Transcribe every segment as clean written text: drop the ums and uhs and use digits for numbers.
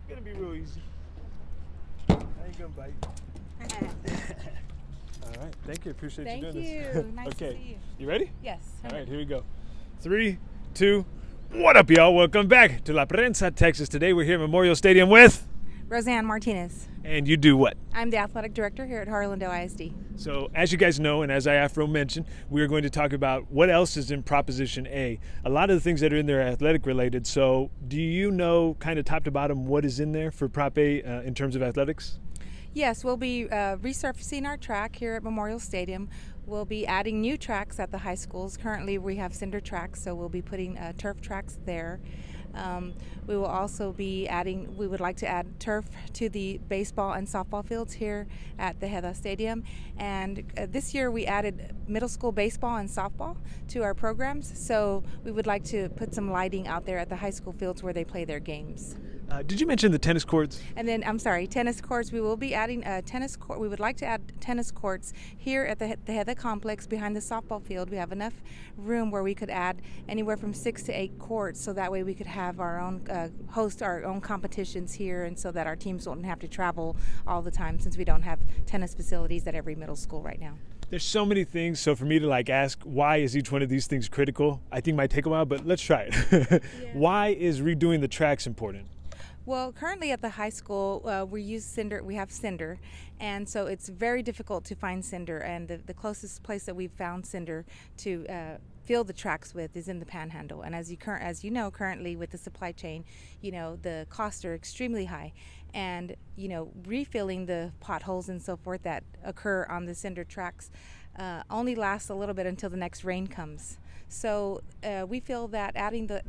gonna be real easy. I ain't gonna bite. All right, thank you. Appreciate you doing this. Thank you. Nice okay, to see you. You ready? Yes. All right, here we go. 3, 2. What up, y'all? Welcome back to La Prensa, Texas. Today we're here at Memorial Stadium with. Roseanne Martinez. And you do what? I'm the athletic director here at Harlandale ISD. So, as you guys know, and as I Afro mentioned, we are going to talk about what else is in Proposition A. A lot of the things that are in there are athletic related. So, do you know, kind of top to bottom, what is in there for Prop A in terms of athletics? Yes, we'll be resurfacing our track here at Memorial Stadium. We'll be adding new tracks at the high schools. Currently, we have cinder tracks, so we'll be putting turf tracks there. We will also be adding, we would like to add turf to the baseball and softball fields here at the HISD Stadium. And this year we added middle school baseball and softball to our programs. So we would like to put some lighting out there at the high school fields where they play their games. Did you mention the tennis courts? And then, I'm sorry, tennis courts. We will be adding tennis court. We would like to add tennis courts here at the HISD complex behind the softball field. We have enough room where we could add anywhere from 6 to 8 courts, so that way we could have our own host our own competitions here, and so that our teams won't have to travel all the time, since we don't have tennis facilities at every middle school right now. There's so many things, so for me to ask why is each one of these things critical, I think might take a while, but let's try it. Yeah. Why is redoing the tracks important? Well, currently at the high school, we use cinder. We have cinder, and so it's very difficult to find cinder. And the closest place that we've found cinder to fill the tracks with is in the Panhandle. And as you know, currently with the supply chain, the costs are extremely high, and refilling the potholes and so forth that occur on the cinder tracks only lasts a little bit until the next rain comes. So we feel that adding the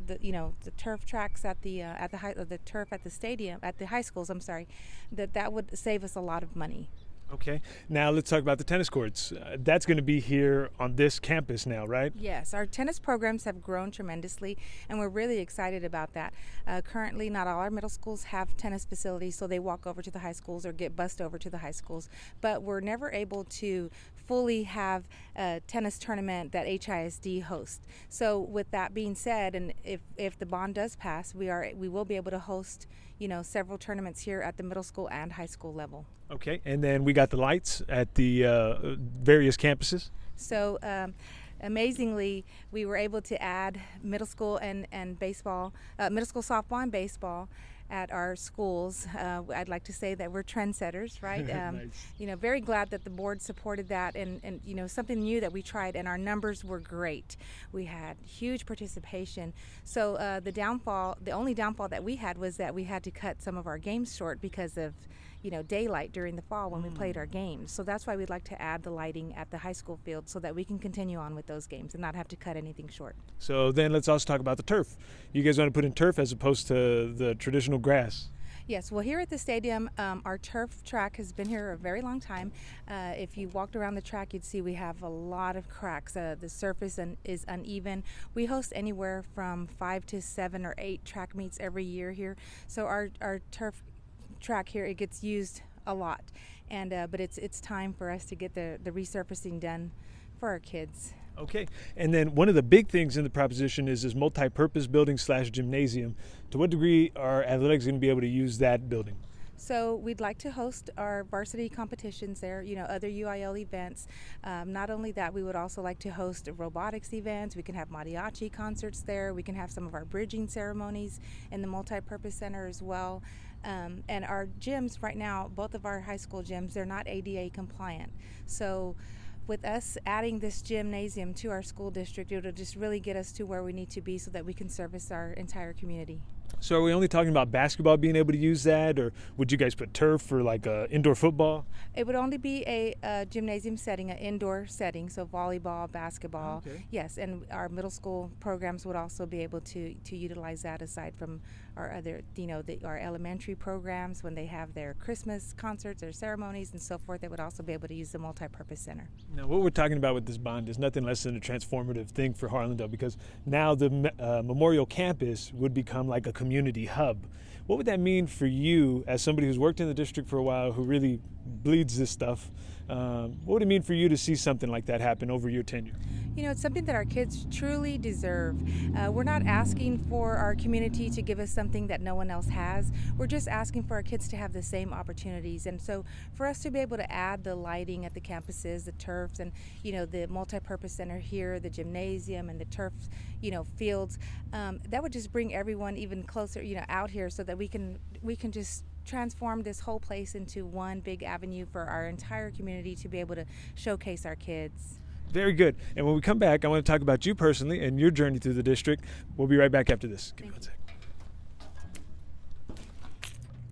turf tracks at the turf at the stadium at the high schools, that would save us a lot of money. Okay, now let's talk about the tennis courts. That's going to be here on this campus now, right? Yes, our tennis programs have grown tremendously, and we're really excited about that. Currently, not all our middle schools have tennis facilities, so they walk over to the high schools or get bused over to the high schools. But we're never able to fully have a tennis tournament that HISD hosts. So with that being said, and if the bond does pass, we will be able to host several tournaments here at the middle school and high school level. Okay, and then we got the lights at the various campuses. So amazingly, we were able to add middle school and baseball, middle school softball and baseball at our schools. I'd like to say that we're trendsetters, right? Nice. Very glad that the board supported that, and something new that we tried, and our numbers were great. We had huge participation. So the only downfall that we had was that we had to cut some of our games short because of daylight during the fall when we played our games. So that's why we'd like to add the lighting at the high school field, so that we can continue on with those games and not have to cut anything short. So then let's also talk about the turf. You guys want to put in turf as opposed to the traditional grass? Yes, well, here at the stadium, our turf track has been here a very long time. If you walked around the track, you'd see we have a lot of cracks. The surface is uneven. We host anywhere from 5 to 7 or 8 track meets every year here. So our turf track here, it gets used a lot, and but it's time for us to get the resurfacing done for our kids. Okay, and then one of the big things in the proposition is this multi-purpose building / gymnasium. To what degree are athletics going to be able to use that building? So we'd like to host our varsity competitions there, other UIL events. Not only that, we would also like to host robotics events. We can have mariachi concerts there. We can have some of our bridging ceremonies in the multi-purpose center as well. And our gyms right now, both of our high school gyms, they're not ADA compliant. So with us adding this gymnasium to our school district, it'll just really get us to where we need to be so that we can service our entire community. So are we only talking about basketball being able to use that, or would you guys put turf for indoor football? It would only be a gymnasium setting, an indoor setting, so volleyball, basketball. Okay. Yes, and our middle school programs would also be able to utilize that, aside from our other, our elementary programs when they have their Christmas concerts or ceremonies and so forth. They would also be able to use the multi-purpose center. Now, what we're talking about with this bond is nothing less than a transformative thing for Harlandale, because now the Memorial campus would become like a community hub. What would that mean for you as somebody who's worked in the district for a while, who really bleeds this stuff? What would it mean for you to see something like that happen over your tenure? You know, it's something that our kids truly deserve. We're not asking for our community to give us something that no one else has. We're just asking for our kids to have the same opportunities. And so for us to be able to add the lighting at the campuses, the turfs, and, you know, the multi-purpose center here, the gymnasium and the turf, you know, fields, that would just bring everyone even closer, you know, out here so that we can just transform this whole place into one big avenue for our entire community to be able to showcase our kids. Very good. And when we come back, I want to talk about you personally and your journey through the district. We'll be right back after this. Give me one sec.